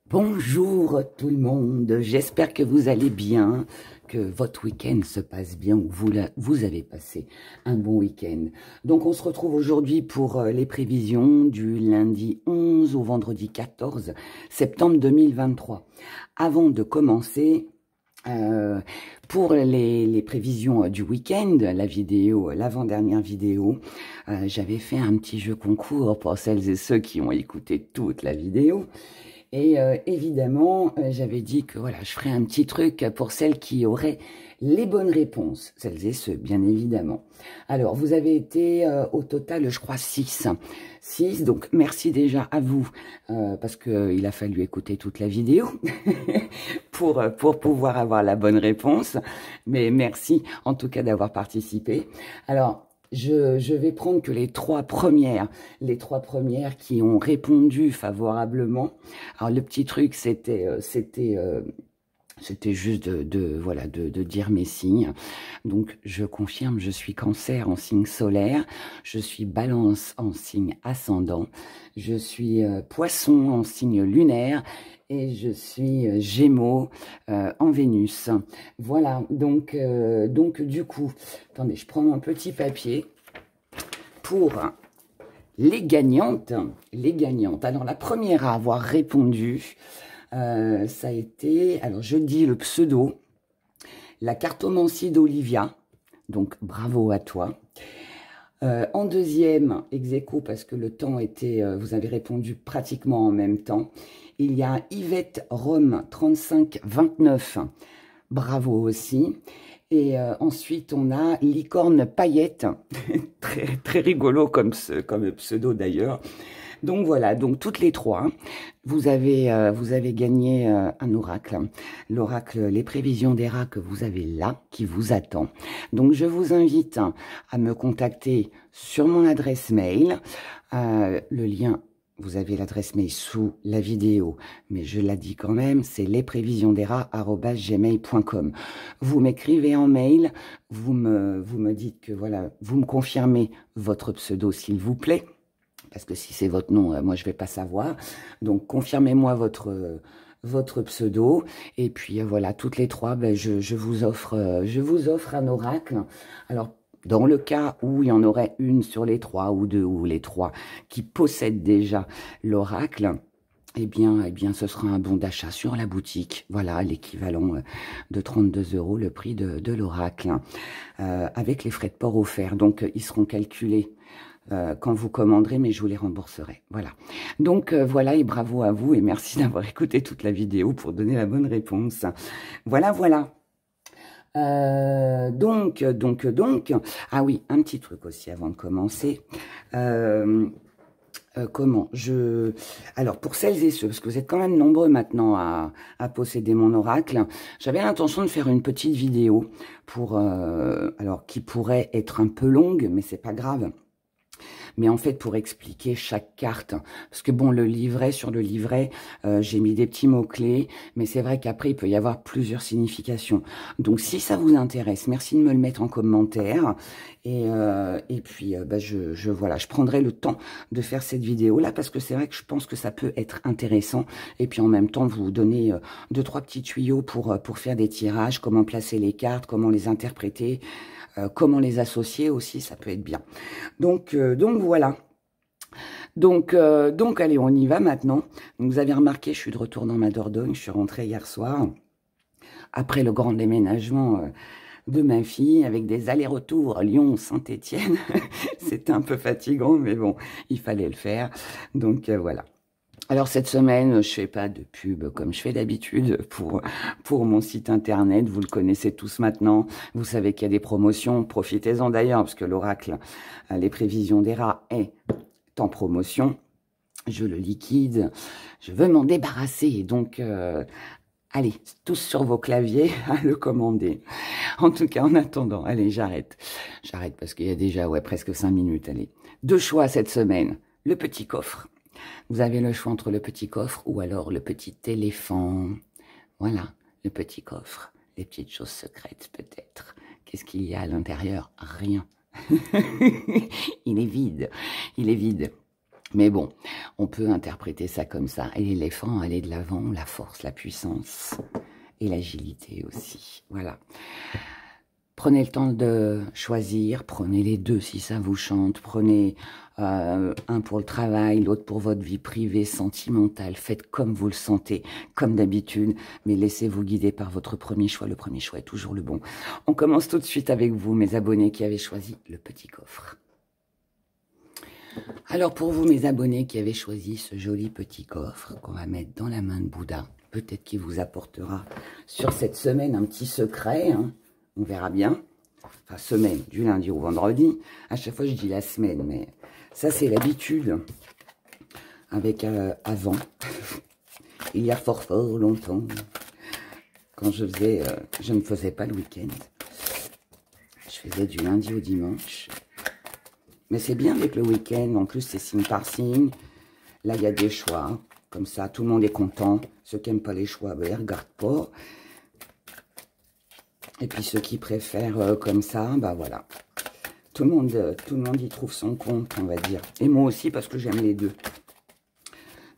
Bonjour tout le monde, j'espère que vous allez bien, que votre week-end se passe bien ou vous avez passé un bon week-end. Donc on se retrouve aujourd'hui pour les prévisions du lundi 11 au vendredi 14 septembre 2023. Avant de commencer, pour les prévisions du week-end, la vidéo, l'avant-dernière vidéo, j'avais fait un petit jeu concours pour celles et ceux qui ont écouté toute la vidéo. Et évidemment, j'avais dit que voilà, je ferais un petit truc pour celles qui auraient les bonnes réponses, celles et ceux, bien évidemment. Alors, vous avez été au total, je crois, 6. 6, donc merci déjà à vous, parce qu'il a fallu écouter toute la vidéo pour pouvoir avoir la bonne réponse. Mais merci en tout cas d'avoir participé. Alors, je vais prendre que les trois premières qui ont répondu favorablement. Alors le petit truc, c'était juste voilà, de dire mes signes. Donc je confirme, je suis Cancer en signe solaire, je suis Balance en signe ascendant, je suis Poisson en signe lunaire et je suis Gémeaux en Vénus. Voilà, donc du coup, attendez, je prends mon petit papier pour les gagnantes. Les gagnantes. Alors la première à avoir répondu, ça a été, alors je dis le pseudo, la cartomancie d'Olivia. Donc bravo à toi. En deuxième, ex aequo, parce que le temps était, vous avez répondu pratiquement en même temps. Il y a Yvette Rome 3529. Bravo aussi. Et ensuite, on a Licorne Paillette, très, très rigolo comme pseudo d'ailleurs. Donc voilà, donc toutes les trois, vous avez gagné un oracle. L'oracle, les prévisions des rats que vous avez là, qui vous attend. Donc je vous invite à me contacter sur mon adresse mail. Le lien, vous avez l'adresse mail sous la vidéo, mais je la dis quand même, c'est lesprevisiondsderats@gmail.com. Vous m'écrivez en mail, vous me dites que voilà, vous me confirmez votre pseudo s'il vous plaît. Parce que si c'est votre nom, moi je vais pas savoir. Donc confirmez-moi votre pseudo. Et puis voilà, toutes les trois, ben, je vous offre un oracle. Alors dans le cas où il y en aurait une sur les trois ou deux ou les trois qui possèdent déjà l'oracle, eh bien, ce sera un bon d'achat sur la boutique. Voilà, l'équivalent de 32 €, le prix de l'oracle, avec les frais de port offerts. Donc, ils seront calculés quand vous commanderez, mais je vous les rembourserai. Voilà. Donc, voilà, et bravo à vous, et merci d'avoir écouté toute la vidéo pour donner la bonne réponse. Voilà, voilà. Donc, ah oui, un petit truc aussi avant de commencer. Alors, pour celles et ceux, parce que vous êtes quand même nombreux maintenant à posséder mon oracle, j'avais l'intention de faire une petite vidéo pour, alors, qui pourrait être un peu longue, mais c'est pas grave. Mais en fait, pour expliquer chaque carte, parce que bon, sur le livret, j'ai mis des petits mots-clés, mais c'est vrai qu'après, il peut y avoir plusieurs significations. Donc, si ça vous intéresse, merci de me le mettre en commentaire. Et puis, voilà, je prendrai le temps de faire cette vidéo-là, parce que c'est vrai que je pense que ça peut être intéressant. Et puis, en même temps, vous donner 2-3 petits tuyaux pour faire des tirages, comment placer les cartes, comment les interpréter, comment les associer aussi, ça peut être bien. Donc voilà. Donc, allez, on y va maintenant. Donc, vous avez remarqué, je suis de retour dans ma Dordogne. Je suis rentrée hier soir, après le grand déménagement de ma fille, avec des allers-retours Lyon-Saint-Étienne. C'était un peu fatigant, mais bon, il fallait le faire. Donc, voilà. Alors cette semaine, je fais pas de pub comme je fais d'habitude pour mon site internet. Vous le connaissez tous maintenant. Vous savez qu'il y a des promotions. Profitez-en d'ailleurs, parce que l'oracle, les prévisions des rats est en promotion. Je le liquide. Je veux m'en débarrasser. Donc, allez, tous sur vos claviers à le commander. En tout cas, en attendant, allez, j'arrête. J'arrête parce qu'il y a déjà presque 5 minutes. Allez, 2 choix cette semaine. Le petit coffre. Vous avez le choix entre le petit coffre ou alors le petit éléphant. Voilà, le petit coffre. Les petites choses secrètes, peut-être. Qu'est-ce qu'il y a à l'intérieur? Rien. Il est vide. Il est vide. Mais bon, on peut interpréter ça comme ça. Et l'éléphant, aller de l'avant, la force, la puissance et l'agilité aussi. Voilà. Prenez le temps de choisir, prenez les deux si ça vous chante, prenez un pour le travail, l'autre pour votre vie privée, sentimentale, faites comme vous le sentez, comme d'habitude, mais laissez-vous guider par votre premier choix, le premier choix est toujours le bon. On commence tout de suite avec vous, mes abonnés qui avez choisi le petit coffre. Alors pour vous, mes abonnés qui avez choisi ce joli petit coffre qu'on va mettre dans la main de Bouddha, peut-être qu'il vous apportera sur cette semaine un petit secret, hein. On verra bien. Enfin, semaine, du lundi au vendredi. À chaque fois, je dis la semaine, mais ça, c'est l'habitude. Avec avant, il y a fort longtemps, quand je ne faisais pas le week-end. Je faisais du lundi au dimanche. Mais c'est bien avec le week-end. En plus, c'est signe par signe. Là, il y a des choix. Comme ça, tout le monde est content. Ceux qui n'aiment pas les choix, ben, ils ne regardent pas. Et puis ceux qui préfèrent comme ça, bah voilà. Tout le monde y trouve son compte, on va dire. Et moi aussi, parce que j'aime les deux.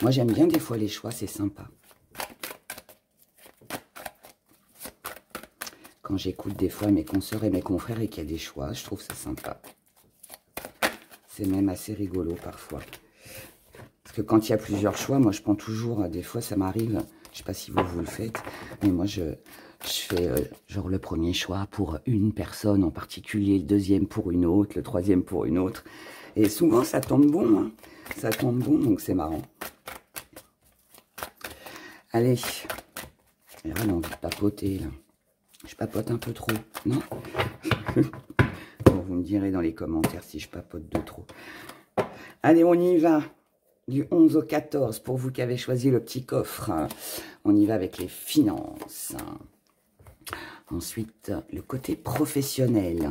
Moi, j'aime bien des fois les choix, c'est sympa. Quand j'écoute des fois mes consoeurs et mes confrères et qu'il y a des choix, je trouve ça sympa. C'est même assez rigolo parfois. Parce que quand il y a plusieurs choix, moi je prends toujours, des fois ça m'arrive, je sais pas si vous le faites, mais moi je fais genre le premier choix pour une personne en particulier, le deuxième pour une autre, le troisième pour une autre. Et souvent ça tombe bon, hein. Ça tombe bon, donc c'est marrant. Allez, j'ai vraiment envie de papoter là. Je papote un peu trop, non? Bon, vous me direz dans les commentaires si je papote de trop. Allez, on y va. Du 11 au 14, pour vous qui avez choisi le petit coffre. On y va avec les finances. Ensuite, le côté professionnel.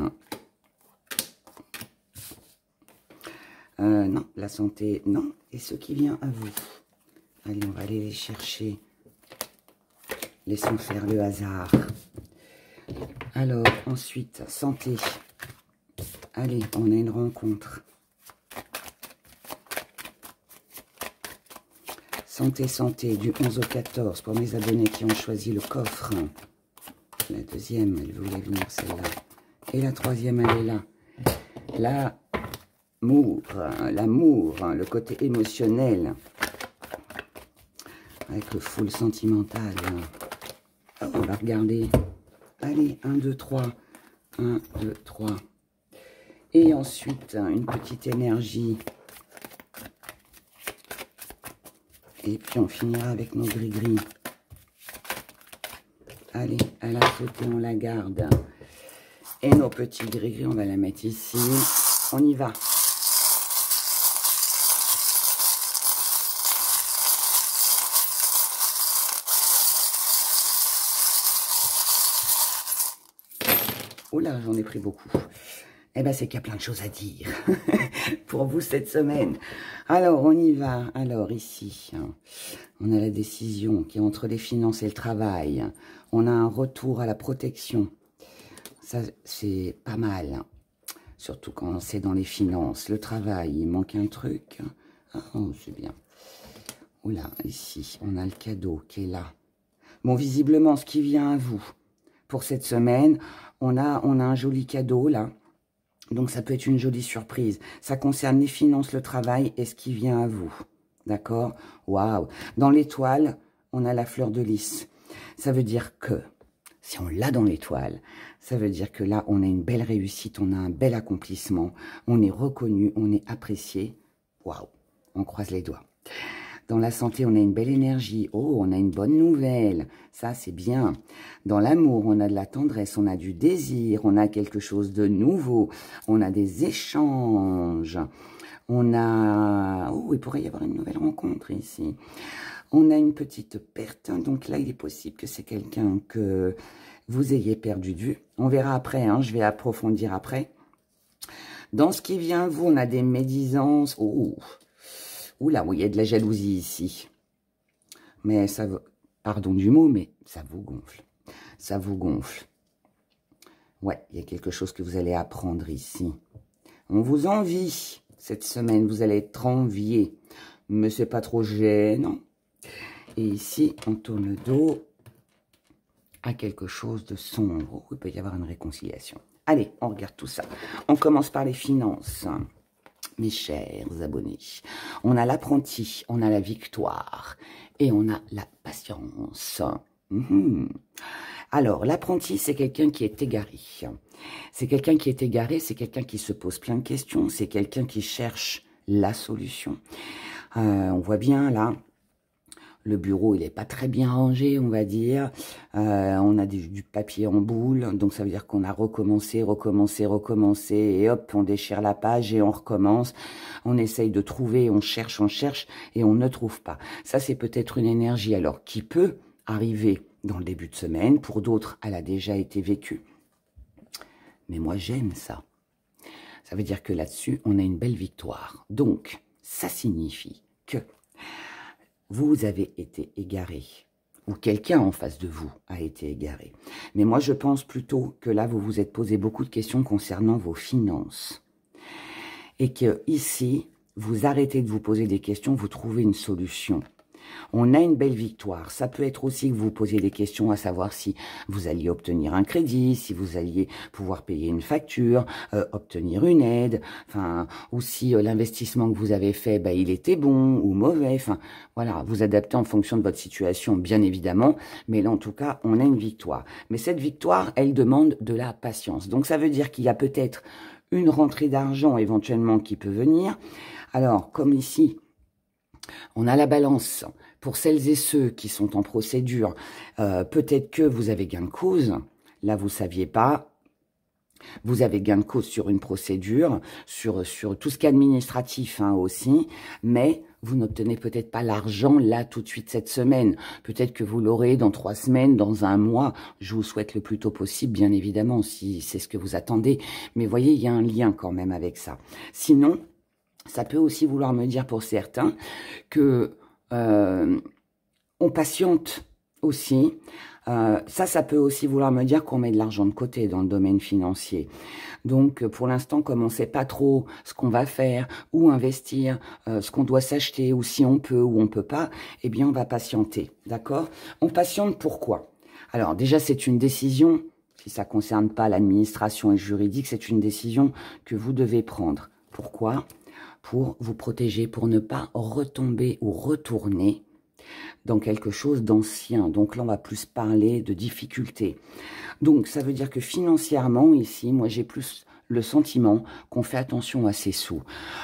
Non, la santé, non. Et ce qui vient à vous. Allez, on va aller les chercher. Laissons faire le hasard. Alors, ensuite, santé. Allez, on a une rencontre. Santé, santé, du 11 au 14, pour mes abonnés qui ont choisi le coffre. La deuxième, elle voulait venir, celle-là. Et la troisième, elle est là. L'amour, le côté émotionnel. Avec le full sentimental. Oh, on va regarder. Allez, 1, 2, 3. 1, 2, 3. Et ensuite, une petite énergie. Et puis, on finira avec nos gris-gris. Allez, elle a sauté, on la garde. Et nos petits gris-gris, on va la mettre ici. On y va. Oula, j'en ai pris beaucoup. Eh bien, c'est qu'il y a plein de choses à dire pour vous cette semaine. Alors, on y va. Alors, ici, on a la décision qui est entre les finances et le travail. On a un retour à la protection. Ça, c'est pas mal. Surtout quand c'est dans les finances. Le travail, il manque un truc. Oh, c'est bien. Oula, ici, on a le cadeau qui est là. Bon, visiblement, ce qui vient à vous pour cette semaine, on a un joli cadeau, là. Donc, ça peut être une jolie surprise. Ça concerne les finances, le travail et ce qui vient à vous. D'accord? Waouh! Dans l'étoile, on a la fleur de lys. Ça veut dire que, si on l'a dans l'étoile, ça veut dire que là, on a une belle réussite, on a un bel accomplissement, on est reconnu, on est apprécié. Waouh! On croise les doigts. Dans la santé, on a une belle énergie. Oh, on a une bonne nouvelle. Ça, c'est bien. Dans l'amour, on a de la tendresse, on a du désir, on a quelque chose de nouveau. On a des échanges. On a... Oh, il pourrait y avoir une nouvelle rencontre ici. On a une petite perte. Donc là, il est possible que c'est quelqu'un que vous ayez perdu de vue. On verra après, hein, je vais approfondir après. Dans ce qui vient, vous, on a des médisances. Oh, oula, oui, il y a de la jalousie ici. Mais ça, pardon du mot, mais ça vous gonfle. Ça vous gonfle. Ouais, il y a quelque chose que vous allez apprendre ici. On vous envie. cette semaine, vous allez être envié, mais c'est pas trop gênant. Et ici, on tourne le dos à quelque chose de sombre. Il peut y avoir une réconciliation. Allez, on regarde tout ça. On commence par les finances. Mes chers abonnés, on a l'apprenti, on a la victoire et on a la patience. Alors, l'apprenti, c'est quelqu'un qui est égaré. C'est quelqu'un qui est égaré, c'est quelqu'un qui se pose plein de questions, c'est quelqu'un qui cherche la solution. On voit bien là, le bureau, il n'est pas très bien rangé, on va dire. On a du papier en boule, donc ça veut dire qu'on a recommencé, et hop, on déchire la page et on recommence. On essaye de trouver, on cherche, et on ne trouve pas. Ça, c'est peut-être une énergie, alors, qui peut arriver dans le début de semaine. Pour d'autres, elle a déjà été vécue. Mais moi, j'aime ça. Ça veut dire que là-dessus, on a une belle victoire. Donc, ça signifie que vous avez été égaré, ou quelqu'un en face de vous a été égaré. Mais moi, je pense plutôt que là, vous vous êtes posé beaucoup de questions concernant vos finances. Et que ici, vous arrêtez de vous poser des questions, vous trouvez une solution. On a une belle victoire. Ça peut être aussi que vous posiez des questions à savoir si vous alliez obtenir un crédit, si vous alliez pouvoir payer une facture, obtenir une aide, enfin, ou si l'investissement que vous avez fait, bah, il était bon ou mauvais. Enfin, voilà, vous adaptez en fonction de votre situation, bien évidemment. Mais là, en tout cas, on a une victoire. Mais cette victoire, elle demande de la patience. Donc, ça veut dire qu'il y a peut-être une rentrée d'argent éventuellement qui peut venir. Alors, comme ici, on a la balance. Pour celles et ceux qui sont en procédure, peut-être que vous avez gain de cause. Là, vous ne saviez pas. Vous avez gain de cause sur une procédure, sur tout ce qui est administratif aussi. Mais vous n'obtenez peut-être pas l'argent là tout de suite cette semaine. Peut-être que vous l'aurez dans 3 semaines, dans un mois. Je vous souhaite le plus tôt possible, bien évidemment, si c'est ce que vous attendez. Mais voyez, il y a un lien quand même avec ça. Sinon, ça peut aussi vouloir me dire pour certains que on patiente aussi. Ça peut aussi vouloir me dire qu'on met de l'argent de côté dans le domaine financier. Donc, pour l'instant, comme on ne sait pas trop ce qu'on va faire, où investir, ce qu'on doit s'acheter, ou si on peut ou on ne peut pas, eh bien, on va patienter, d'accord? On patiente pourquoi? Alors, déjà, c'est une décision, si ça ne concerne pas l'administration et juridique, c'est une décision que vous devez prendre. Pourquoi? Pour vous protéger, pour ne pas retomber ou retourner dans quelque chose d'ancien. Donc là, on va plus parler de difficultés. Donc, ça veut dire que financièrement, ici, moi, j'ai plus le sentiment qu'on fait attention à ses sous.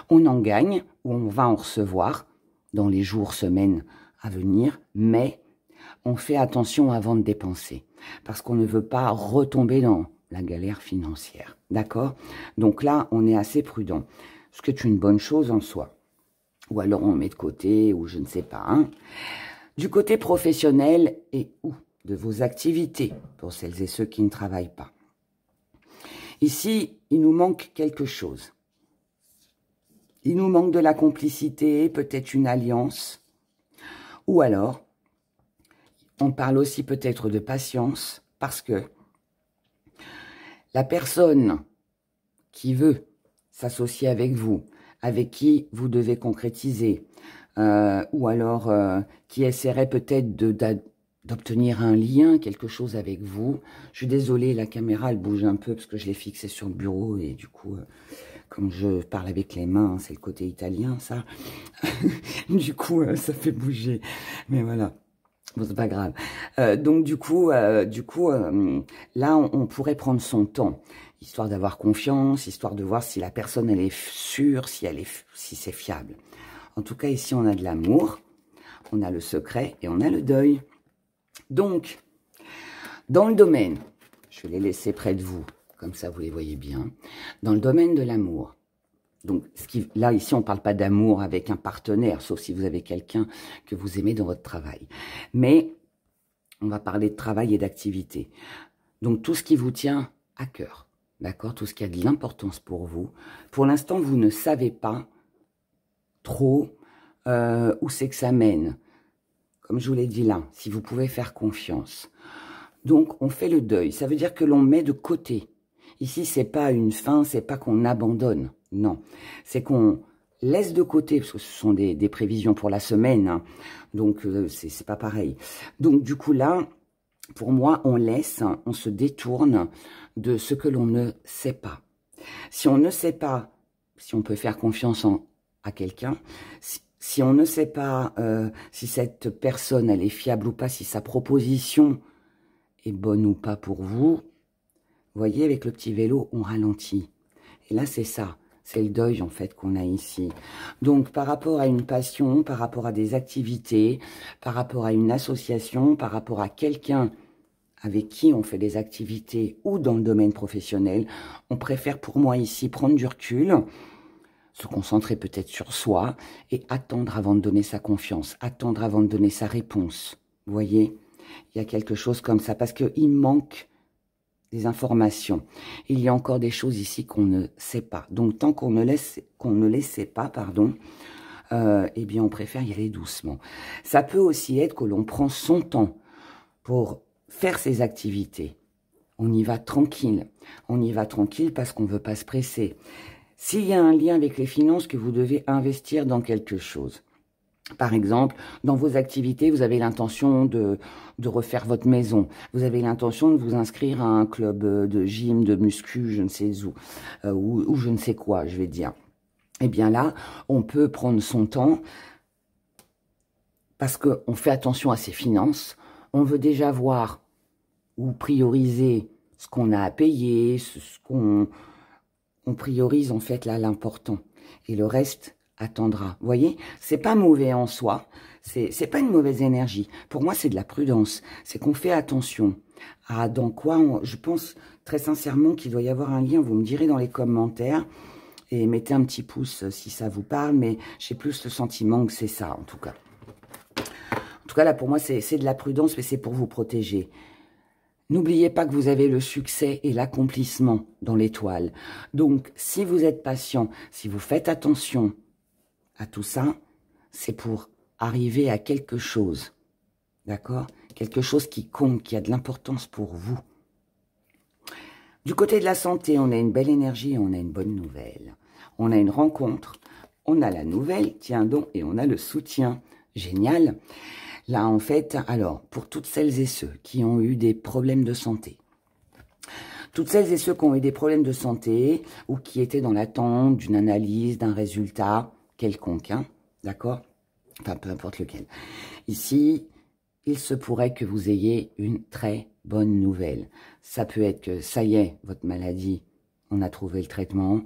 On en gagne ou on va en recevoir dans les jours, semaines à venir, mais on fait attention avant de dépenser parce qu'on ne veut pas retomber dans la galère financière. D'accord? Donc là, on est assez prudent. Ce qui est une bonne chose en soi. Ou alors on met de côté, ou je ne sais pas. Du côté professionnel et ou de vos activités, pour celles et ceux qui ne travaillent pas. Ici, il nous manque quelque chose. Il nous manque de la complicité, peut-être une alliance. Ou alors, on parle aussi peut-être de patience, parce que la personne qui veut s'associer avec vous, avec qui vous devez concrétiser, ou alors qui essaierait peut-être d'obtenir un lien, quelque chose avec vous. Je suis désolée, la caméra, elle bouge un peu parce que je l'ai fixée sur le bureau et du coup, comme je parle avec les mains, c'est le côté italien, ça. Du coup, ça fait bouger. Mais voilà. Bon, c'est pas grave. Donc, du coup, là, on pourrait prendre son temps, histoire d'avoir confiance, histoire de voir si la personne, elle est sûre, si c'est fiable. En tout cas, ici, on a de l'amour, on a le secret et on a le deuil. Donc, dans le domaine, je vais les laisser près de vous, comme ça, vous les voyez bien. Dans le domaine de l'amour, donc, là, ici, on ne parle pas d'amour avec un partenaire, sauf si vous avez quelqu'un que vous aimez dans votre travail. Mais on va parler de travail et d'activité. Donc, tout ce qui vous tient à cœur, d'accord? Tout ce qui a de l'importance pour vous. Pour l'instant, vous ne savez pas trop où c'est que ça mène. Comme je vous l'ai dit là, si vous pouvez faire confiance. Donc, on fait le deuil. Ça veut dire que l'on met de côté. Ici, c'est pas une fin, c'est pas qu'on abandonne. Non, c'est qu'on laisse de côté, parce que ce sont des prévisions pour la semaine, hein, donc c'est pas pareil. Donc du coup là, pour moi, on laisse, on se détourne de ce que l'on ne sait pas. Si on ne sait pas, si on peut faire confiance à quelqu'un, si on ne sait pas si cette personne, elle est fiable ou pas, si sa proposition est bonne ou pas pour vous, vous voyez, avec le petit vélo, on ralentit. Et là, c'est ça. C'est le deuil, en fait, qu'on a ici. Donc, par rapport à une passion, par rapport à des activités, par rapport à une association, par rapport à quelqu'un avec qui on fait des activités ou dans le domaine professionnel, on préfère, pour moi, ici, prendre du recul, se concentrer peut-être sur soi et attendre avant de donner sa confiance, attendre avant de donner sa réponse. Vous voyez, il y a quelque chose comme ça, parce qu'il manque des informations. Il y a encore des choses ici qu'on ne sait pas. Donc, tant qu'on ne les sait pas, pardon, eh bien, on préfère y aller doucement. Ça peut aussi être que l'on prend son temps pour faire ses activités. On y va tranquille. On y va tranquille parce qu'on ne veut pas se presser. S'il y a un lien avec les finances, que vous devez investir dans quelque chose. Par exemple, dans vos activités, vous avez l'intention de refaire votre maison. Vous avez l'intention de vous inscrire à un club de gym, de muscu, je ne sais où, ou je ne sais quoi, je vais dire. Eh bien là, on peut prendre son temps parce qu'on fait attention à ses finances. On veut déjà voir ou prioriser ce qu'on a à payer, ce qu'on priorise en fait là l'important. Et le reste attendra. Vous voyez, c'est pas mauvais en soi, c'est pas une mauvaise énergie. Pour moi, c'est de la prudence. C'est qu'on fait attention à dans quoi je pense très sincèrement qu'il doit y avoir un lien. Vous me direz dans les commentaires et mettez un petit pouce si ça vous parle, mais j'ai plus le sentiment que c'est ça en tout cas. En tout cas, là, pour moi, c'est de la prudence, mais c'est pour vous protéger. N'oubliez pas que vous avez le succès et l'accomplissement dans l'étoile. Donc, si vous êtes patient, si vous faites attention à tout ça, c'est pour arriver à quelque chose. D'accord? Quelque chose qui compte, qui a de l'importance pour vous. Du côté de la santé, on a une belle énergie, on a une bonne nouvelle. On a une rencontre, on a la nouvelle, tiens donc, et on a le soutien. Génial. Là, en fait, alors, pour toutes celles et ceux qui ont eu des problèmes de santé, toutes celles et ceux qui ont eu des problèmes de santé ou qui étaient dans l'attente d'une analyse, d'un résultat quelconque, hein, d'accord? Enfin, peu importe lequel. Ici, il se pourrait que vous ayez une très bonne nouvelle. Ça peut être que, ça y est, votre maladie, on a trouvé le traitement.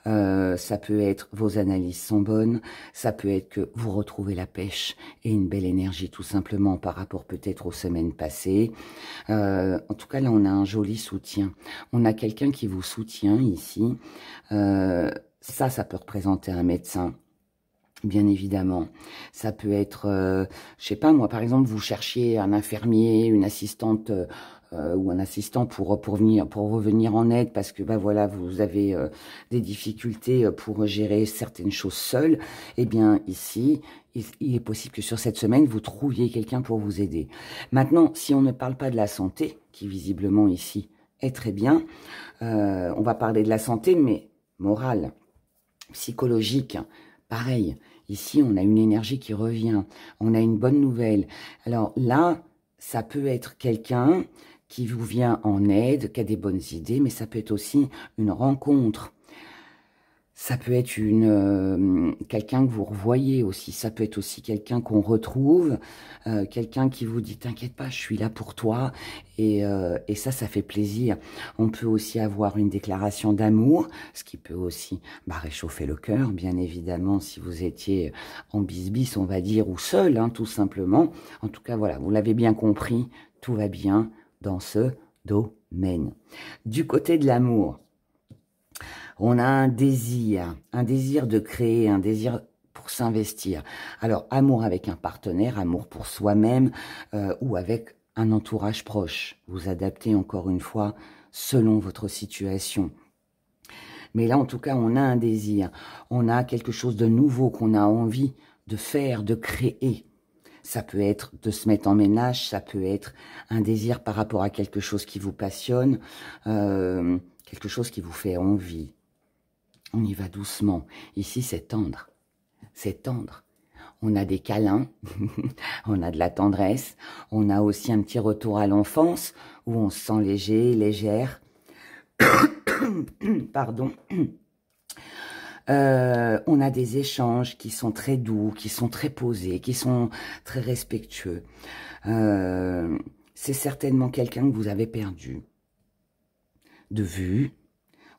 Ça peut être vos analyses sont bonnes. Ça peut être que vous retrouvez la pêche et une belle énergie tout simplement par rapport peut-être aux semaines passées. En tout cas, là, on a un joli soutien. On a quelqu'un qui vous soutient ici. Ça peut représenter un médecin. Bien évidemment, ça peut être, je sais pas moi, par exemple, vous cherchiez un infirmier, une assistante ou un assistant pour vous venir en aide parce que bah voilà, vous avez des difficultés pour gérer certaines choses seules. Eh bien ici, il est possible que sur cette semaine vous trouviez quelqu'un pour vous aider. Maintenant, si on ne parle pas de la santé, qui visiblement ici est très bien, on va parler de la santé, mais morale, psychologique. Pareil, ici, on a une énergie qui revient. On a une bonne nouvelle. Alors là, ça peut être quelqu'un qui vous vient en aide, qui a des bonnes idées, mais ça peut être aussi une rencontre. Ça peut être quelqu'un que vous revoyez aussi. Ça peut être aussi quelqu'un qu'on retrouve, quelqu'un qui vous dit « T'inquiète pas, je suis là pour toi ». Et ça fait plaisir. On peut aussi avoir une déclaration d'amour, ce qui peut aussi réchauffer le cœur, bien évidemment, si vous étiez en bisbis, on va dire, ou seul, hein, tout simplement. En tout cas, voilà, vous l'avez bien compris, tout va bien dans ce domaine. Du côté de l'amour, on a un désir de créer, un désir pour s'investir. Alors, amour avec un partenaire, amour pour soi-même ou avec un entourage proche. Vous adaptez encore une fois selon votre situation. Mais là, en tout cas, on a un désir. On a quelque chose de nouveau qu'on a envie de faire, de créer. Ça peut être de se mettre en ménage, ça peut être un désir par rapport à quelque chose qui vous passionne, quelque chose qui vous fait envie. On y va doucement. Ici, c'est tendre. C'est tendre. On a des câlins, on a de la tendresse, on a aussi un petit retour à l'enfance où on se sent léger, légère. Pardon. On a des échanges qui sont très doux, qui sont très posés, qui sont très respectueux. C'est certainement quelqu'un que vous avez perdu de vue,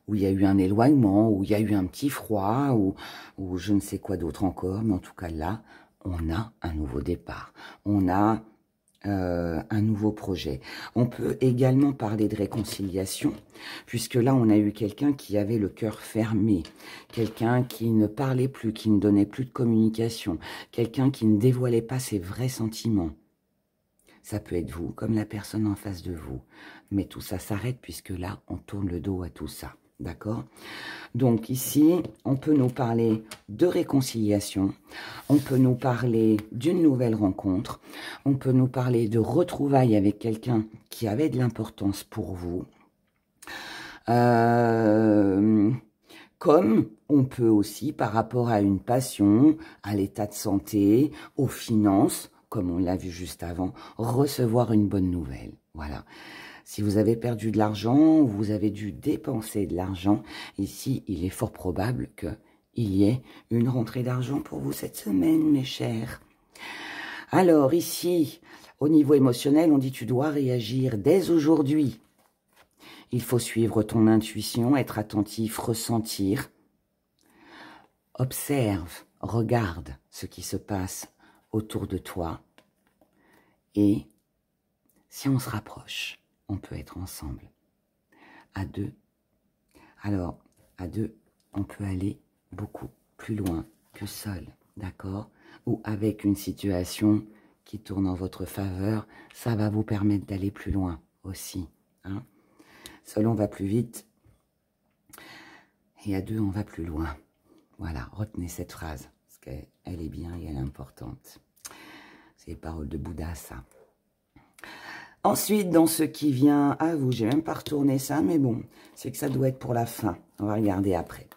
où il y a eu un éloignement, où il y a eu un petit froid, ou je ne sais quoi d'autre encore, mais en tout cas là, on a un nouveau départ, on a un nouveau projet. On peut également parler de réconciliation, puisque là, on a eu quelqu'un qui avait le cœur fermé, quelqu'un qui ne parlait plus, qui ne donnait plus de communication, quelqu'un qui ne dévoilait pas ses vrais sentiments. Ça peut être vous, comme la personne en face de vous. Mais tout ça s'arrête, puisque là, on tourne le dos à tout ça. D'accord? Donc ici, on peut nous parler de réconciliation, on peut nous parler d'une nouvelle rencontre, on peut nous parler de retrouvailles avec quelqu'un qui avait de l'importance pour vous. Comme on peut aussi, par rapport à une passion, à l'état de santé, aux finances, comme on l'a vu juste avant, recevoir une bonne nouvelle. Voilà. Si vous avez perdu de l'argent, vous avez dû dépenser de l'argent, ici, il est fort probable qu'il y ait une rentrée d'argent pour vous cette semaine, mes chers. Alors, ici, au niveau émotionnel, on dit tu dois réagir dès aujourd'hui. Il faut suivre ton intuition, être attentif, ressentir. Observe, regarde ce qui se passe autour de toi. Et si on se rapproche, on peut être ensemble. À deux, alors, à deux, on peut aller beaucoup plus loin que seul, d'accord? Ou avec une situation qui tourne en votre faveur, ça va vous permettre d'aller plus loin aussi. Hein? Seul, on va plus vite. Et à deux, on va plus loin. Voilà, retenez cette phrase, parce qu'elle est bien et elle est importante. C'est les paroles de Bouddha, ça. Ensuite, dans ce qui vient à vous, j'ai même pas retourné ça, mais bon, c'est que ça doit être pour la fin. On va regarder après.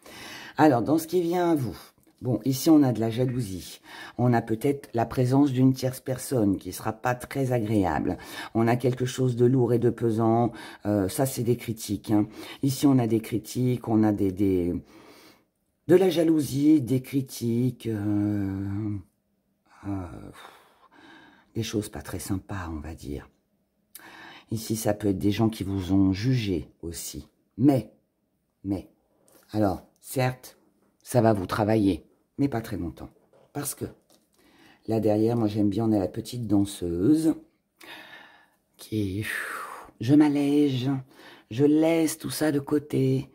Alors, dans ce qui vient à vous, bon, ici, on a de la jalousie. On a peut-être la présence d'une tierce personne qui sera pas très agréable. On a quelque chose de lourd et de pesant. Ça, c'est des critiques. Hein. Ici, on a des critiques, on a de la jalousie, des critiques, des choses pas très sympas, on va dire. Ici, ça peut être des gens qui vous ont jugé aussi. Mais, alors, certes, ça va vous travailler, mais pas très longtemps. Parce que, là derrière, moi j'aime bien, on a la petite danseuse qui est... Je m'allège, je laisse tout ça de côté.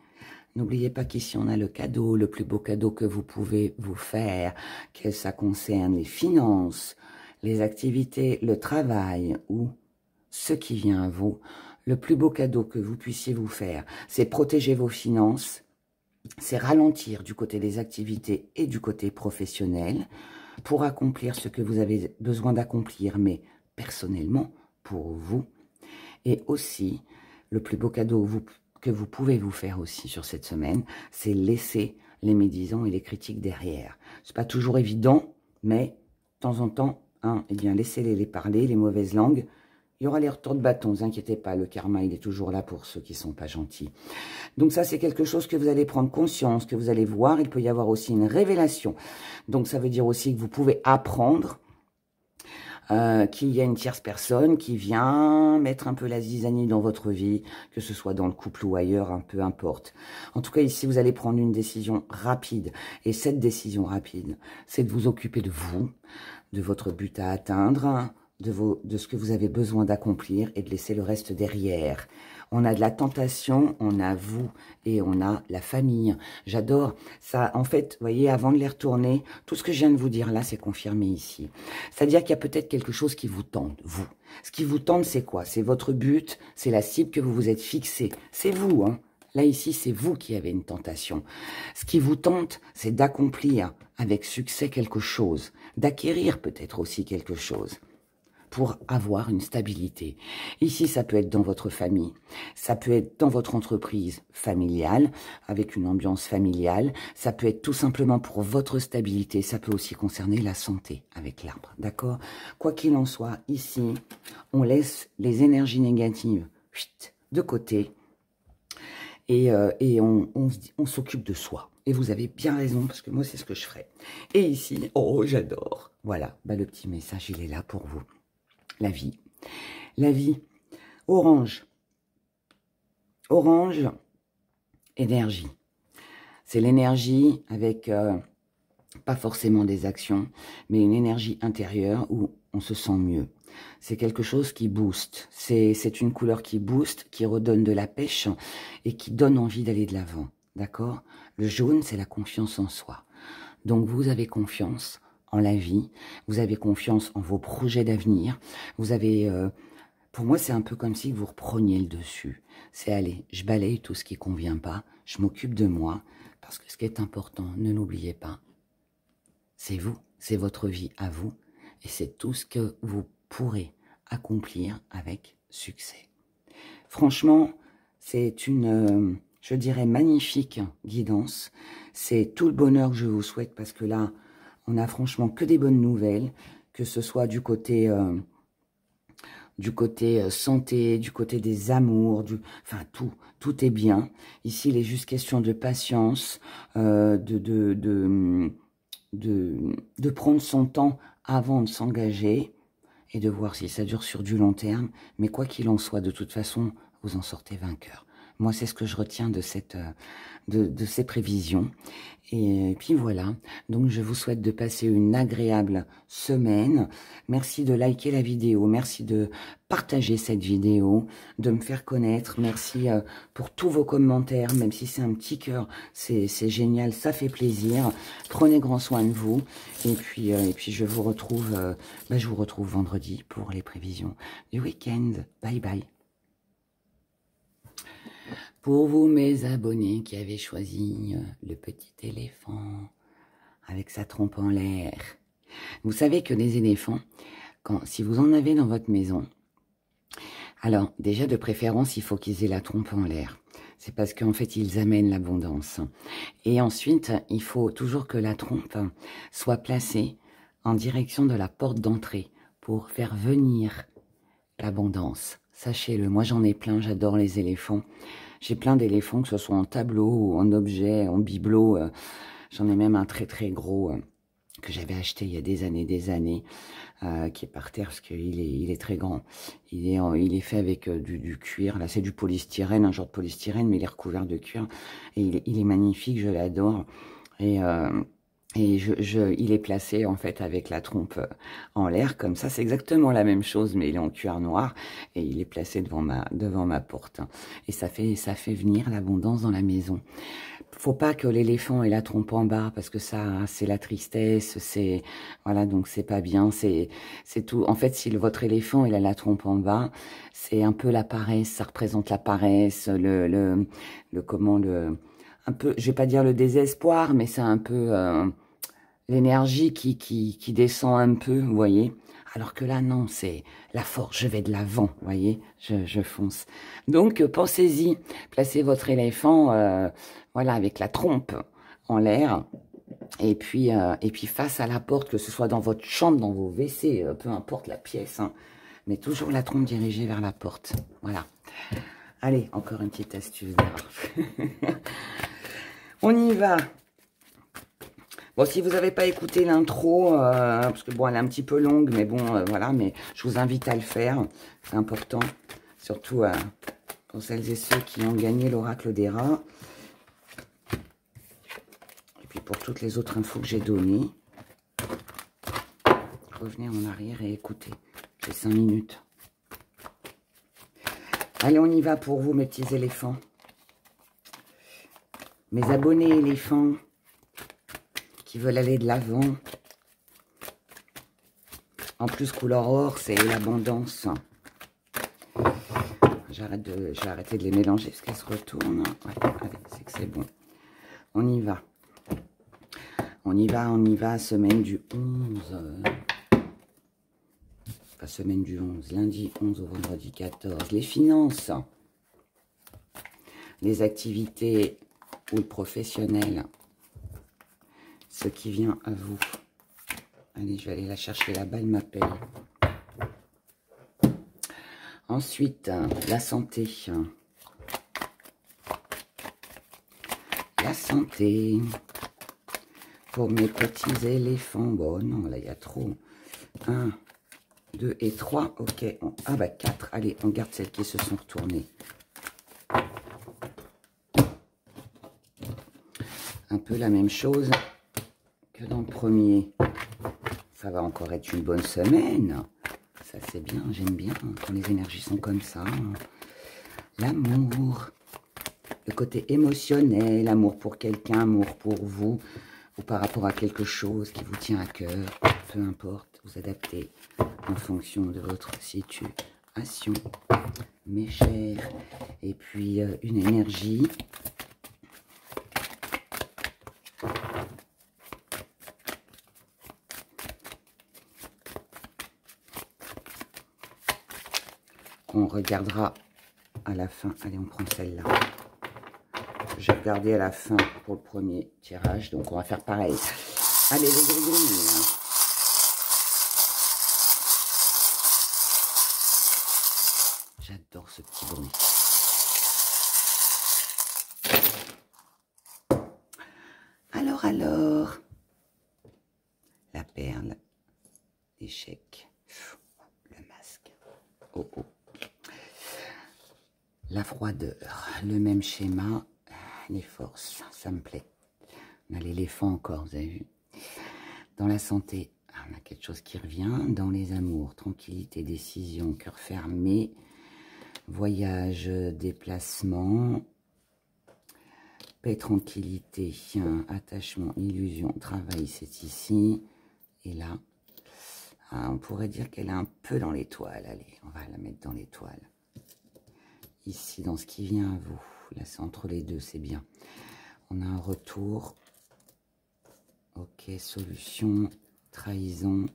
N'oubliez pas qu'ici, on a le cadeau, le plus beau cadeau que vous pouvez vous faire, que ça concerne les finances, les activités, le travail ou ce qui vient à vous. Le plus beau cadeau que vous puissiez vous faire, c'est protéger vos finances, c'est ralentir du côté des activités et du côté professionnel pour accomplir ce que vous avez besoin d'accomplir, mais personnellement, pour vous. Et aussi, le plus beau cadeau que vous pouvez vous faire aussi sur cette semaine, c'est laisser les médisants et les critiques derrière. C'est pas toujours évident, mais de temps en temps, hein, eh bien, laissez-les parler, les mauvaises langues. Il y aura les retours de bâton, ne vous inquiétez pas, le karma, il est toujours là pour ceux qui ne sont pas gentils. Donc ça, c'est quelque chose que vous allez prendre conscience, que vous allez voir. Il peut y avoir aussi une révélation. Donc ça veut dire aussi que vous pouvez apprendre qu'il y a une tierce personne qui vient mettre un peu la zizanie dans votre vie, que ce soit dans le couple ou ailleurs, hein, peu importe. En tout cas, ici, vous allez prendre une décision rapide. Et cette décision rapide, c'est de vous occuper de vous, de votre but à atteindre, de ce que vous avez besoin d'accomplir et de laisser le reste derrière. On a de la tentation, on a vous et on a la famille. J'adore ça. En fait, vous voyez, avant de les retourner, tout ce que je viens de vous dire là, c'est confirmé ici. C'est-à-dire qu'il y a peut-être quelque chose qui vous tente, vous. Ce qui vous tente, c'est quoi? C'est votre but, c'est la cible que vous vous êtes fixée. C'est vous, hein. Là, ici, c'est vous qui avez une tentation. Ce qui vous tente, c'est d'accomplir avec succès quelque chose, d'acquérir peut-être aussi quelque chose. pour avoir une stabilité. Ici, ça peut être dans votre famille, ça peut être dans votre entreprise familiale, avec une ambiance familiale, ça peut être tout simplement pour votre stabilité, ça peut aussi concerner la santé avec l'arbre, d'accord? Quoi qu'il en soit, ici, on laisse les énergies négatives de côté et on s'occupe de soi. Et vous avez bien raison, parce que moi, c'est ce que je ferais. Et ici, oh, j'adore. Voilà, bah, le petit message, il est là pour vous. La vie. La vie. Orange. Orange, énergie. C'est l'énergie avec, pas forcément des actions, mais une énergie intérieure où on se sent mieux. C'est quelque chose qui booste. C'est une couleur qui booste, qui redonne de la pêche et qui donne envie d'aller de l'avant. D'accord? Le jaune, c'est la confiance en soi. Donc, vous avez confiance en la vie, vous avez confiance en vos projets d'avenir, vous avez... pour moi, c'est un peu comme si vous repreniez le dessus. C'est, allez, je balaye tout ce qui ne convient pas, je m'occupe de moi, parce que ce qui est important, ne l'oubliez pas, c'est vous, c'est votre vie à vous, et c'est tout ce que vous pourrez accomplir avec succès. Franchement, c'est une, je dirais, magnifique guidance. C'est tout le bonheur que je vous souhaite, parce que là, on n'a franchement que des bonnes nouvelles, que ce soit du côté santé, du côté des amours, enfin tout est bien. Ici, il est juste question de patience, de prendre son temps avant de s'engager et de voir si ça dure sur du long terme. Mais quoi qu'il en soit, de toute façon, vous en sortez vainqueur. Moi, c'est ce que je retiens de ces prévisions. Et puis voilà, donc je vous souhaite de passer une agréable semaine. Merci de liker la vidéo, merci de partager cette vidéo, de me faire connaître. Merci pour tous vos commentaires, même si c'est un petit cœur, c'est génial, ça fait plaisir. Prenez grand soin de vous. Et puis je vous retrouve vendredi pour les prévisions du week-end. Bye bye. Pour vous, mes abonnés qui avaient choisi le petit éléphant avec sa trompe en l'air, vous savez que les éléphants, si vous en avez dans votre maison, alors déjà de préférence, il faut qu'ils aient la trompe en l'air. C'est parce qu'en fait, ils amènent l'abondance. Et ensuite, il faut toujours que la trompe soit placée en direction de la porte d'entrée pour faire venir l'abondance. Sachez-le, moi j'en ai plein, j'adore les éléphants. J'ai plein d'éléphants, que ce soit en tableau ou en objet, en bibelot. J'en ai même un très très gros que j'avais acheté il y a des années, qui est par terre parce qu'il est très grand. Il est fait avec du cuir. Là, c'est du polystyrène, un genre de polystyrène, mais il est recouvert de cuir. Et il est magnifique, je l'adore. Et il est placé en fait avec la trompe en l'air comme ça. C'est exactement la même chose, mais il est en cuir noir et il est placé devant ma porte. Et ça fait venir l'abondance dans la maison. Faut pas que l'éléphant ait la trompe en bas parce que ça, c'est la tristesse. Voilà, donc c'est pas bien. C'est tout. En fait, si votre éléphant il a la trompe en bas, c'est un peu la paresse. Ça représente la paresse, un peu, je vais pas dire le désespoir, mais c'est un peu l'énergie qui descend un peu, vous voyez. Alors que là, non, c'est la force, je vais de l'avant, vous voyez, je fonce. Donc, pensez-y, placez votre éléphant, voilà, avec la trompe en l'air, et puis face à la porte, que ce soit dans votre chambre, dans vos WC, peu importe la pièce, hein, mais toujours la trompe dirigée vers la porte, voilà. Allez, encore une petite astuce d'art. On y va. Bon, si vous n'avez pas écouté l'intro, parce que bon, elle est un petit peu longue, mais bon, voilà, mais je vous invite à le faire. C'est important, surtout pour celles et ceux qui ont gagné l'oracle des rats. Et puis pour toutes les autres infos que j'ai données. Revenez en arrière et écoutez. J'ai 5 minutes. Allez, on y va pour vous, mes petits éléphants. Mes abonnés éléphants qui veulent aller de l'avant. En plus, couleur or, c'est l'abondance. J'ai arrêté de les mélanger parce qu'elles se retournent. Ouais, allez, c'est que c'est bon. On y va. On y va, semaine du 11. la semaine du 11, lundi 11 au vendredi 14, les finances, les activités ou le professionnel, ce qui vient à vous. Allez, je vais aller la chercher là-bas, elle m'appelle. Ensuite, la santé. La santé. Pour mes petits éléphants. Bon, non, là, il y a trop. 1, 2 et 3. Ok. Ah, bah, 4. Allez, on garde celles qui se sont retournées. Un peu la même chose que dans le premier. Ça va encore être une bonne semaine. Ça, c'est bien. J'aime bien quand les énergies sont comme ça. L'amour. Le côté émotionnel. Amour pour quelqu'un, amour pour vous. Ou par rapport à quelque chose qui vous tient à cœur. Peu importe. Vous adaptez en fonction de votre situation. Mes chers. Et puis, une énergie. On regardera à la fin. Allez, on prend celle-là. J'ai regardé à la fin pour le premier tirage. Donc, on va faire pareil. Allez, les gris-gris. J'adore ce petit bruit. Alors. La perle. L'échec. Le masque. Oh, oh. La froideur, le même schéma, les forces, ça me plaît. On a l'éléphant encore, vous avez vu. Dans la santé, on a quelque chose qui revient. Dans les amours, tranquillité, décision, cœur fermé, voyage, déplacement, paix, tranquillité, attachement, illusion, travail, c'est ici. Et là, on pourrait dire qu'elle est un peu dans l'étoile. Allez, on va la mettre dans l'étoile. Ici, dans ce qui vient à vous. Là, c'est entre les deux, c'est bien. On a un retour. Ok, solution, trahison,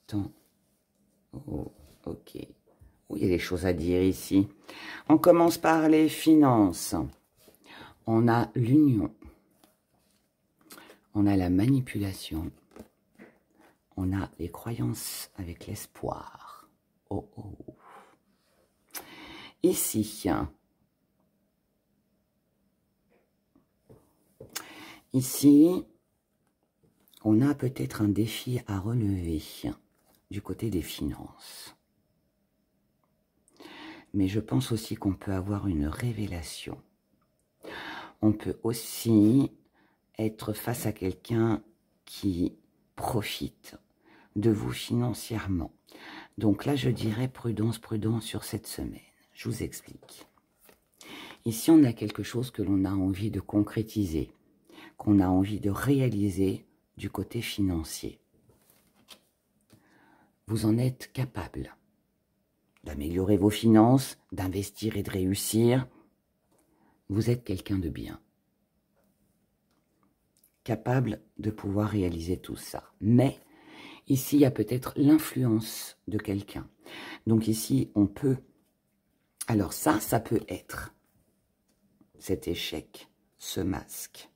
temps. Oh, ok. Oh, il y a des choses à dire ici. On commence par les finances. On a l'union. On a la manipulation. On a les croyances avec l'espoir. Oh, oh. Ici, on a peut-être un défi à relever du côté des finances. Mais je pense aussi qu'on peut avoir une révélation. On peut aussi être face à quelqu'un qui profite de vous financièrement. Donc là, je dirais prudence, prudence sur cette semaine. Je vous explique. Ici, on a quelque chose que l'on a envie de concrétiser, qu'on a envie de réaliser du côté financier. Vous en êtes capable d'améliorer vos finances, d'investir et de réussir. Vous êtes quelqu'un de bien. Capable de pouvoir réaliser tout ça. Mais ici, il y a peut-être l'influence de quelqu'un. Donc ici, on peut... Alors ça peut être cet échec, ce masque.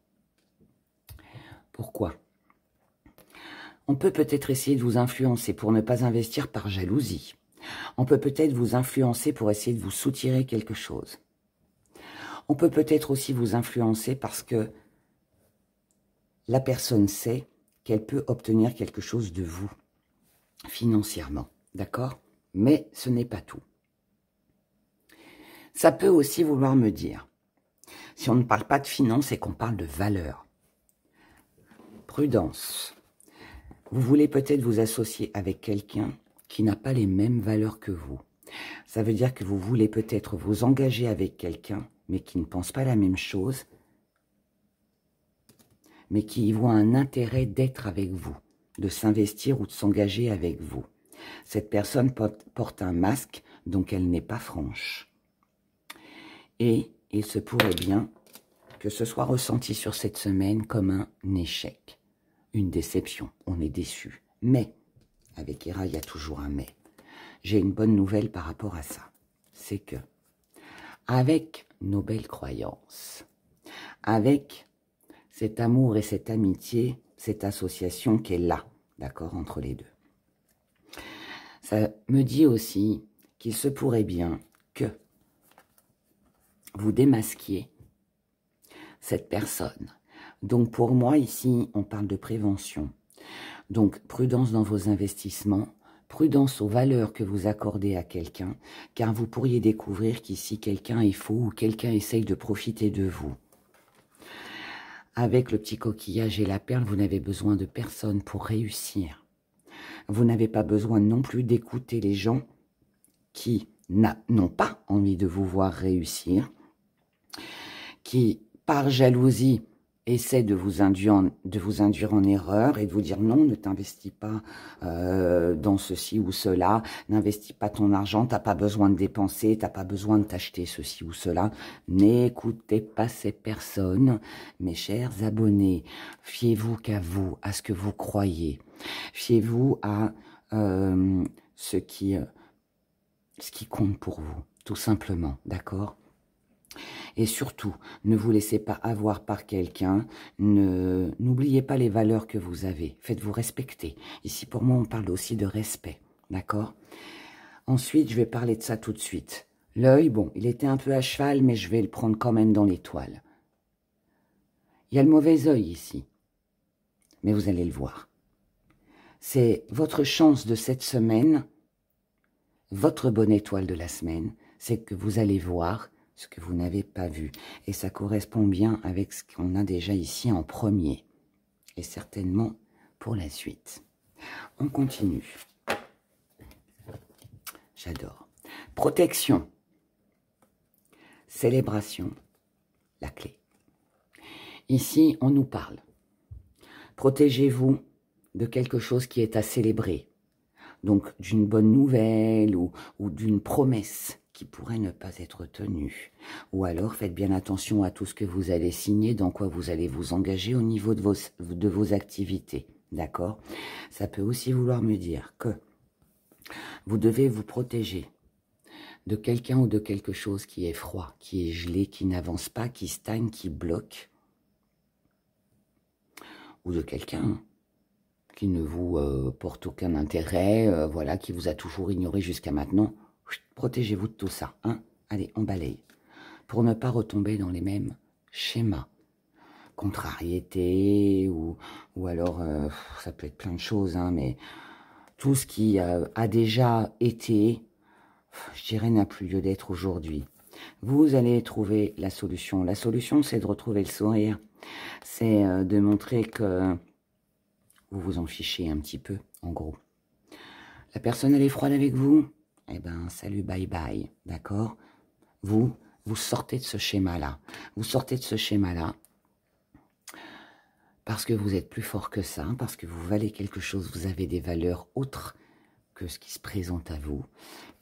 Pourquoi? On peut peut-être essayer de vous influencer pour ne pas investir par jalousie. On peut peut-être vous influencer pour essayer de vous soutirer quelque chose. On peut peut-être aussi vous influencer parce que la personne sait qu'elle peut obtenir quelque chose de vous, financièrement, d'accord? Mais ce n'est pas tout. Ça peut aussi vouloir me dire, si on ne parle pas de finances et qu'on parle de valeur, prudence. Vous voulez peut-être vous associer avec quelqu'un qui n'a pas les mêmes valeurs que vous. Ça veut dire que vous voulez peut-être vous engager avec quelqu'un, mais qui ne pense pas la même chose, mais qui y voit un intérêt d'être avec vous, de s'investir ou de s'engager avec vous. Cette personne porte un masque, donc elle n'est pas franche. Et il se pourrait bien que ce soit ressenti sur cette semaine comme un échec, une déception. On est déçu. Mais avec Hera, il y a toujours un mais. J'ai une bonne nouvelle par rapport à ça. C'est que, avec nos belles croyances, avec cet amour et cette amitié, cette association qui est là, d'accord, entre les deux. Ça me dit aussi qu'il se pourrait bien que vous démasquiez cette personne. Donc pour moi ici, on parle de prévention. Donc prudence dans vos investissements, prudence aux valeurs que vous accordez à quelqu'un, car vous pourriez découvrir qu'ici quelqu'un est faux ou quelqu'un essaye de profiter de vous. Avec le petit coquillage et la perle, vous n'avez besoin de personne pour réussir. Vous n'avez pas besoin non plus d'écouter les gens qui n'ont pas envie de vous voir réussir, qui, par jalousie, essaient de vous induire en erreur et de vous dire non, ne t'investis pas dans ceci ou cela, n'investis pas ton argent, t'as pas besoin de dépenser, t'as pas besoin de t'acheter ceci ou cela. N'écoutez pas ces personnes, mes chers abonnés. Fiez-vous qu'à vous, à ce que vous croyez. Fiez-vous à ce qui compte pour vous, tout simplement, d'accord ? Et surtout, ne vous laissez pas avoir par quelqu'un, n'oubliez pas les valeurs que vous avez, faites-vous respecter. Ici, pour moi, on parle aussi de respect, d'accord? Ensuite, je vais parler de ça tout de suite. L'œil, bon, il était un peu à cheval, mais je vais le prendre quand même dans l'étoile. Il y a le mauvais œil ici, mais vous allez le voir. C'est votre chance de cette semaine, votre bonne étoile de la semaine, c'est que vous allez voir ce que vous n'avez pas vu. Et ça correspond bien avec ce qu'on a déjà ici en premier. Et certainement pour la suite. On continue. J'adore. Protection. Célébration. La clé. Ici, on nous parle. Protégez-vous de quelque chose qui est à célébrer. Donc, d'une bonne nouvelle ou d'une promesse qui pourrait ne pas être tenue. Ou alors, faites bien attention à tout ce que vous allez signer, dans quoi vous allez vous engager au niveau de vos activités. D'accord? Ça peut aussi vouloir me dire que vous devez vous protéger de quelqu'un ou de quelque chose qui est froid, qui est gelé, qui n'avance pas, qui stagne, qui bloque. Ou de quelqu'un qui ne vous porte aucun intérêt, voilà, qui vous a toujours ignoré jusqu'à maintenant. Protégez-vous de tout ça, hein. Allez, on balaye. Pour ne pas retomber dans les mêmes schémas. Contrariété, ou alors, ça peut être plein de choses, hein, mais tout ce qui a déjà été, je dirais, n'a plus lieu d'être aujourd'hui. Vous allez trouver la solution. La solution, c'est de retrouver le sourire. C'est de montrer que vous vous en fichez un petit peu, en gros. La personne, elle est froide avec vous? Eh ben, salut, bye bye, d'accord? Vous sortez de ce schéma-là. Vous sortez de ce schéma-là parce que vous êtes plus fort que ça, parce que vous valez quelque chose, vous avez des valeurs autres que ce qui se présente à vous.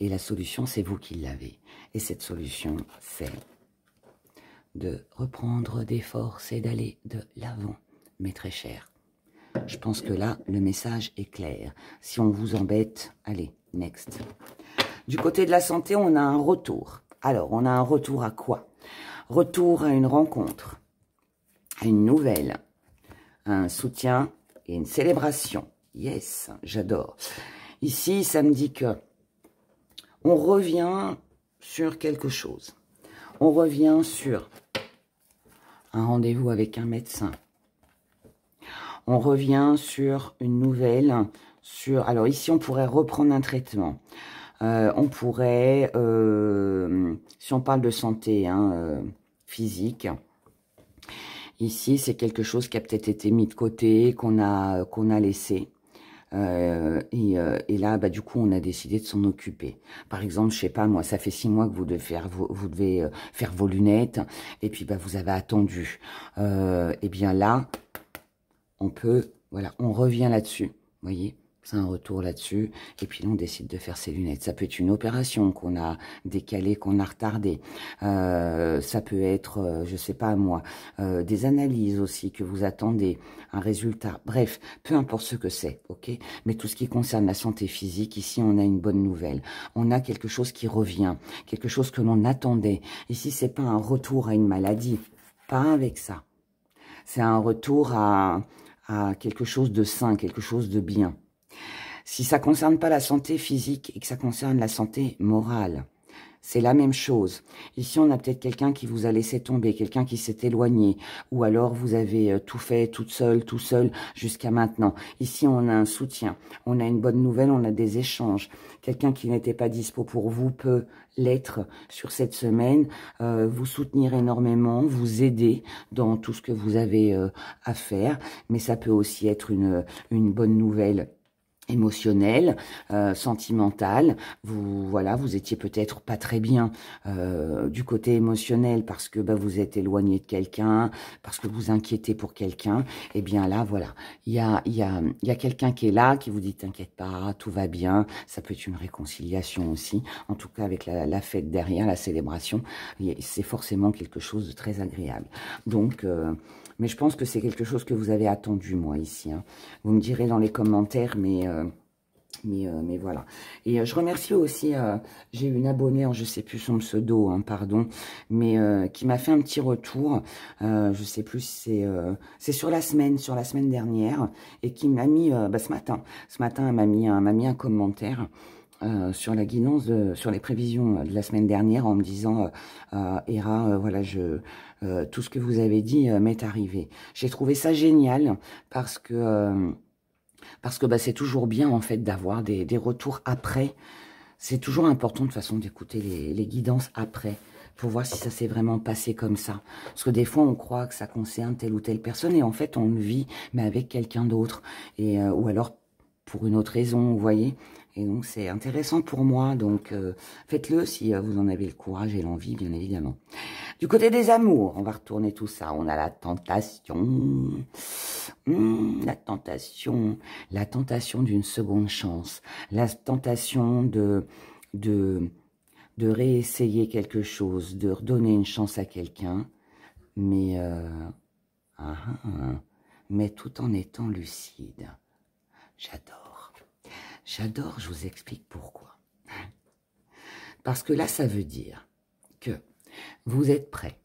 Et la solution, c'est vous qui l'avez. Et cette solution, c'est de reprendre des forces et d'aller de l'avant, mais très cher. Je pense que là, le message est clair. Si on vous embête, allez, next. Du côté de la santé, on a un retour. Alors, on a un retour à quoi? Retour à une rencontre, à une nouvelle, à un soutien et une célébration. Yes, j'adore. Ici, ça me dit que on revient sur quelque chose. On revient sur un rendez-vous avec un médecin. On revient sur une nouvelle, sur... Alors ici, on pourrait reprendre un traitement. On pourrait, si on parle de santé physique, ici, c'est quelque chose qui a peut-être été mis de côté, qu'on a laissé. Et là, bah, du coup, on a décidé de s'en occuper. Par exemple, je sais pas, moi, ça fait 6 mois que vous devez faire vos lunettes, et puis bah, vous avez attendu. Et bien là, on peut, voilà, on revient là-dessus, voyez. C'est un retour là-dessus. Et puis là, on décide de faire ses lunettes. Ça peut être une opération qu'on a décalée, qu'on a retardée. Ça peut être, je sais pas moi, des analyses aussi que vous attendez, un résultat. Bref, peu importe ce que c'est, ok? Mais tout ce qui concerne la santé physique, ici, on a une bonne nouvelle. On a quelque chose qui revient, quelque chose que l'on attendait. Ici, c'est pas un retour à une maladie. Pas avec ça. C'est un retour à quelque chose de sain, quelque chose de bien. Si ça ne concerne pas la santé physique et que ça concerne la santé morale, c'est la même chose. Ici, on a peut-être quelqu'un qui vous a laissé tomber, quelqu'un qui s'est éloigné, ou alors vous avez tout fait toute seule, tout seul, jusqu'à maintenant. Ici, on a un soutien, on a une bonne nouvelle, on a des échanges. Quelqu'un qui n'était pas dispo pour vous peut l'être sur cette semaine, vous soutenir énormément, vous aider dans tout ce que vous avez à faire, mais ça peut aussi être une bonne nouvelle émotionnel, sentimental. Vous étiez peut-être pas très bien du côté émotionnel parce que vous êtes éloigné de quelqu'un, parce que vous inquiétez pour quelqu'un. Et bien là, voilà, il y a quelqu'un qui est là, qui vous dit t'inquiète pas, tout va bien. Ça peut être une réconciliation aussi. En tout cas, avec la fête derrière, la célébration, c'est forcément quelque chose de très agréable. Donc mais je pense que c'est quelque chose que vous avez attendu, moi, ici. Hein. Vous me direz dans les commentaires, mais voilà. Et je remercie aussi, j'ai une abonnée, je sais plus son pseudo, hein, pardon, mais qui m'a fait un petit retour. Je sais plus, c'est sur la semaine dernière, et qui m'a mis, ce matin, elle m'a mis un commentaire. Sur la guidance, sur les prévisions de la semaine dernière, en me disant Héra, voilà, tout ce que vous avez dit m'est arrivé. J'ai trouvé ça génial parce que c'est toujours bien en fait d'avoir des retours après. C'est toujours important de toute façon d'écouter les guidances après pour voir si ça s'est vraiment passé comme ça. Parce que des fois, on croit que ça concerne telle ou telle personne et en fait, on le vit, mais avec quelqu'un d'autre. Ou alors pour une autre raison, vous voyez. Et donc, c'est intéressant pour moi. Donc, faites-le si vous en avez le courage et l'envie, bien évidemment. Du côté des amours, on va retourner tout ça. On a la tentation. La tentation d'une seconde chance. La tentation de réessayer quelque chose, de redonner une chance à quelqu'un. Mais, mais tout en étant lucide. J'adore. J'adore, je vous explique pourquoi. Parce que là, ça veut dire que vous êtes prêt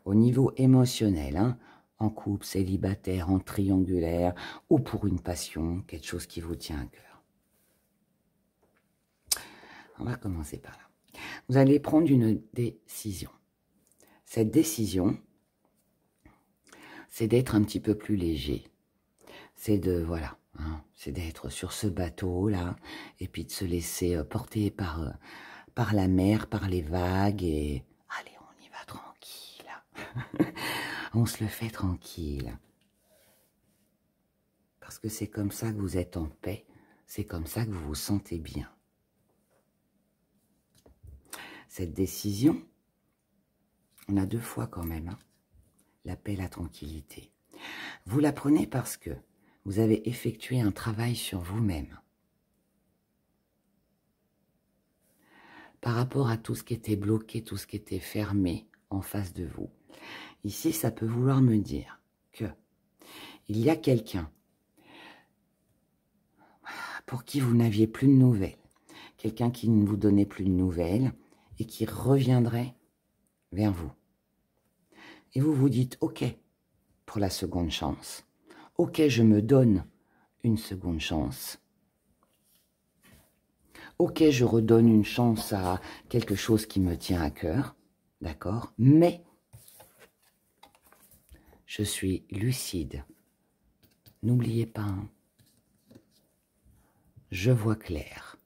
au niveau émotionnel, hein, en couple, célibataire, en triangulaire, ou pour une passion, quelque chose qui vous tient à cœur. On va commencer par là. Vous allez prendre une décision. Cette décision, c'est d'être un petit peu plus léger. C'est de, voilà, hein, c'est d'être sur ce bateau-là, et puis de se laisser porter par la mer, par les vagues, et allez, on y va tranquille. On se le fait tranquille. Parce que c'est comme ça que vous êtes en paix, c'est comme ça que vous vous sentez bien. Cette décision, on a 2 fois quand même, hein, la paix, la tranquillité. Vous la prenez parce que vous avez effectué un travail sur vous-même. Par rapport à tout ce qui était bloqué, tout ce qui était fermé en face de vous. Ici, ça peut vouloir me dire que il y a quelqu'un pour qui vous n'aviez plus de nouvelles. Quelqu'un qui ne vous donnait plus de nouvelles et qui reviendrait vers vous. Et vous vous dites, ok, pour la seconde chance. Ok, je me donne une seconde chance. Ok, je redonne une chance à quelque chose qui me tient à cœur, d'accord? Mais je suis lucide. N'oubliez pas, hein, je vois clair.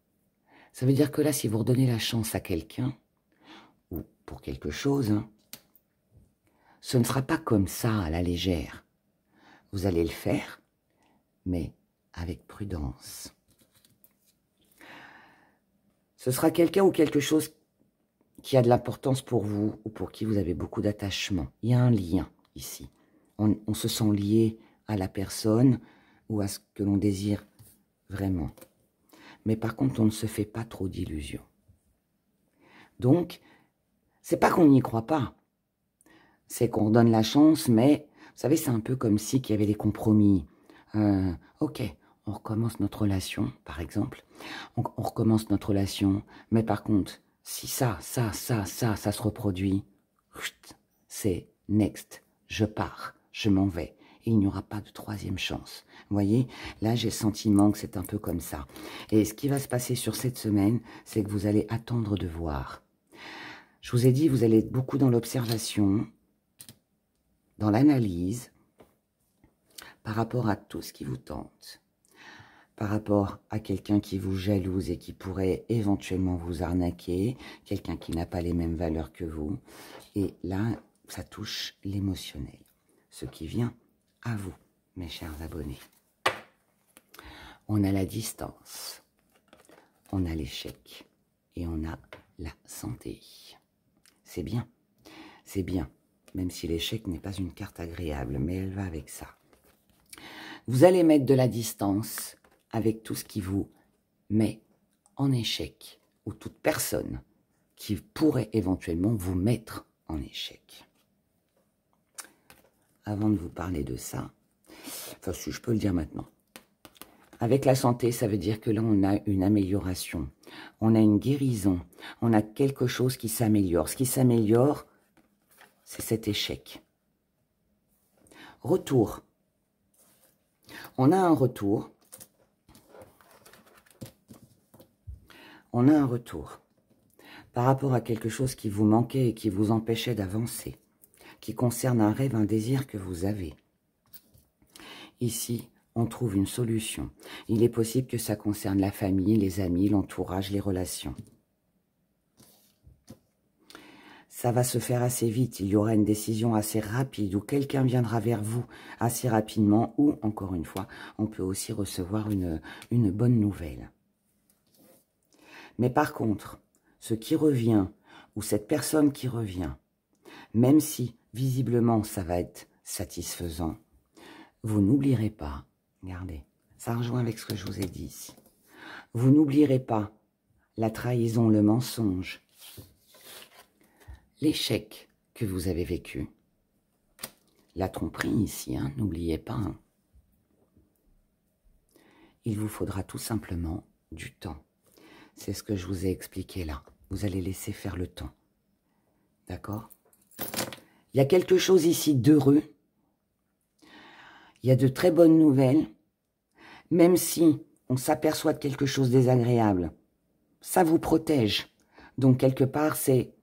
Ça veut dire que là, si vous redonnez la chance à quelqu'un, ou pour quelque chose, hein, ce ne sera pas comme ça, à la légère. Vous allez le faire, mais avec prudence. Ce sera quelqu'un ou quelque chose qui a de l'importance pour vous ou pour qui vous avez beaucoup d'attachement. Il y a un lien ici. On se sent lié à la personne ou à ce que l'on désire vraiment. Mais par contre, on ne se fait pas trop d'illusions. Donc, c'est pas qu'on n'y croit pas. C'est qu'on donne la chance, mais vous savez, c'est un peu comme si qu'il y avait des compromis. Ok, on recommence notre relation, par exemple. On recommence notre relation, mais par contre, si ça se reproduit, c'est next, je pars, je m'en vais. Et il n'y aura pas de troisième chance. Vous voyez, là, j'ai le sentiment que c'est un peu comme ça. Et ce qui va se passer sur cette semaine, c'est que vous allez attendre de voir. Je vous ai dit, vous allez être beaucoup dans l'observation, dans l'analyse, par rapport à tout ce qui vous tente, par rapport à quelqu'un qui vous jalouse et qui pourrait éventuellement vous arnaquer, quelqu'un qui n'a pas les mêmes valeurs que vous. Et là, ça touche l'émotionnel, ce qui vient à vous, mes chers abonnés. On a la distance, on a l'échec et on a la santé. C'est bien, même si l'échec n'est pas une carte agréable, mais elle va avec ça. Vous allez mettre de la distance avec tout ce qui vous met en échec, ou toute personne qui pourrait éventuellement vous mettre en échec. Avant de vous parler de ça, enfin si je peux le dire maintenant, avec la santé, ça veut dire que là on a une amélioration, on a une guérison, on a quelque chose qui s'améliore. Ce qui s'améliore, c'est cet échec. Retour. On a un retour. On a un retour par rapport à quelque chose qui vous manquait et qui vous empêchait d'avancer, qui concerne un rêve, un désir que vous avez. Ici, on trouve une solution. Il est possible que ça concerne la famille, les amis, l'entourage, les relations. Ça va se faire assez vite, il y aura une décision assez rapide où quelqu'un viendra vers vous assez rapidement ou, encore une fois, on peut aussi recevoir une bonne nouvelle. Mais par contre, ce qui revient ou cette personne qui revient, même si visiblement ça va être satisfaisant, vous n'oublierez pas, regardez, ça rejoint avec ce que je vous ai dit ici, vous n'oublierez pas la trahison, le mensonge, l'échec que vous avez vécu, la tromperie ici, hein, n'oubliez pas. Hein. Il vous faudra tout simplement du temps. C'est ce que je vous ai expliqué là. Vous allez laisser faire le temps. D'accord? Il y a quelque chose ici d'heureux. Il y a de très bonnes nouvelles. Même si on s'aperçoit de quelque chose de désagréable, ça vous protège. Donc quelque part, c'est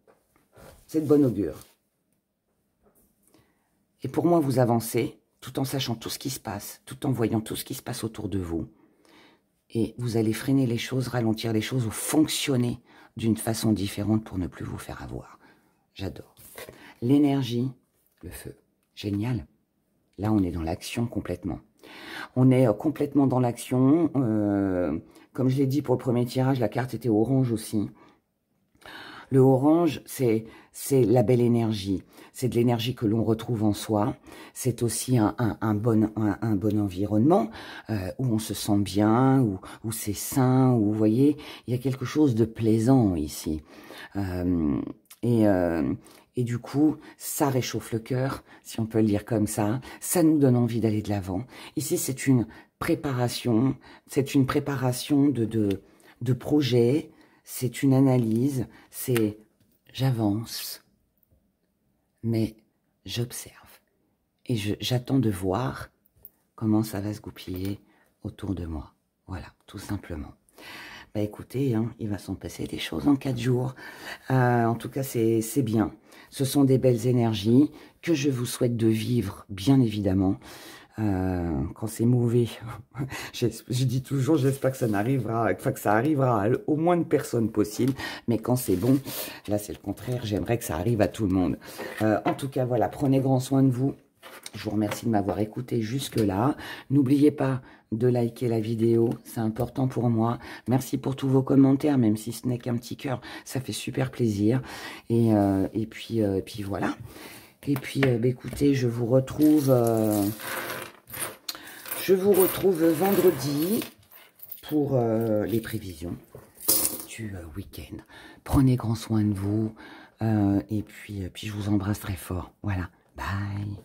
de bon augure. Et pour moi, vous avancez tout en sachant tout ce qui se passe, tout en voyant tout ce qui se passe autour de vous. Et vous allez freiner les choses, ralentir les choses ou fonctionner d'une façon différente pour ne plus vous faire avoir. J'adore. L'énergie, le feu. Génial. Là, on est dans l'action complètement. On est complètement dans l'action. Comme je l'ai dit pour le premier tirage, la carte était orange aussi. Le orange, c'est la belle énergie. C'est de l'énergie que l'on retrouve en soi. C'est aussi un bon environnement où on se sent bien, où c'est sain, où vous voyez, il y a quelque chose de plaisant ici. Et du coup, ça réchauffe le cœur, si on peut le dire comme ça. Ça nous donne envie d'aller de l'avant. Ici, c'est une préparation. C'est une préparation de projet. C'est une analyse, c'est j'avance, mais j'observe. Et j'attends de voir comment ça va se goupiller autour de moi. Voilà, tout simplement. Bah écoutez, hein, il va s'en passer des choses en 4 jours. En tout cas, c'est bien. Ce sont des belles énergies que je vous souhaite de vivre, bien évidemment. Quand c'est mauvais, je dis toujours, j'espère que ça n'arrivera, enfin que ça arrivera au moins de personnes possible, mais quand c'est bon, là c'est le contraire, j'aimerais que ça arrive à tout le monde. En tout cas, voilà, prenez grand soin de vous. Je vous remercie de m'avoir écouté jusque-là. N'oubliez pas de liker la vidéo, c'est important pour moi. Merci pour tous vos commentaires, même si ce n'est qu'un petit cœur, ça fait super plaisir. Et puis voilà. Et puis, bah, écoutez, je vous retrouve vendredi pour les prévisions du week-end. Prenez grand soin de vous et puis je vous embrasse très fort. Voilà, bye.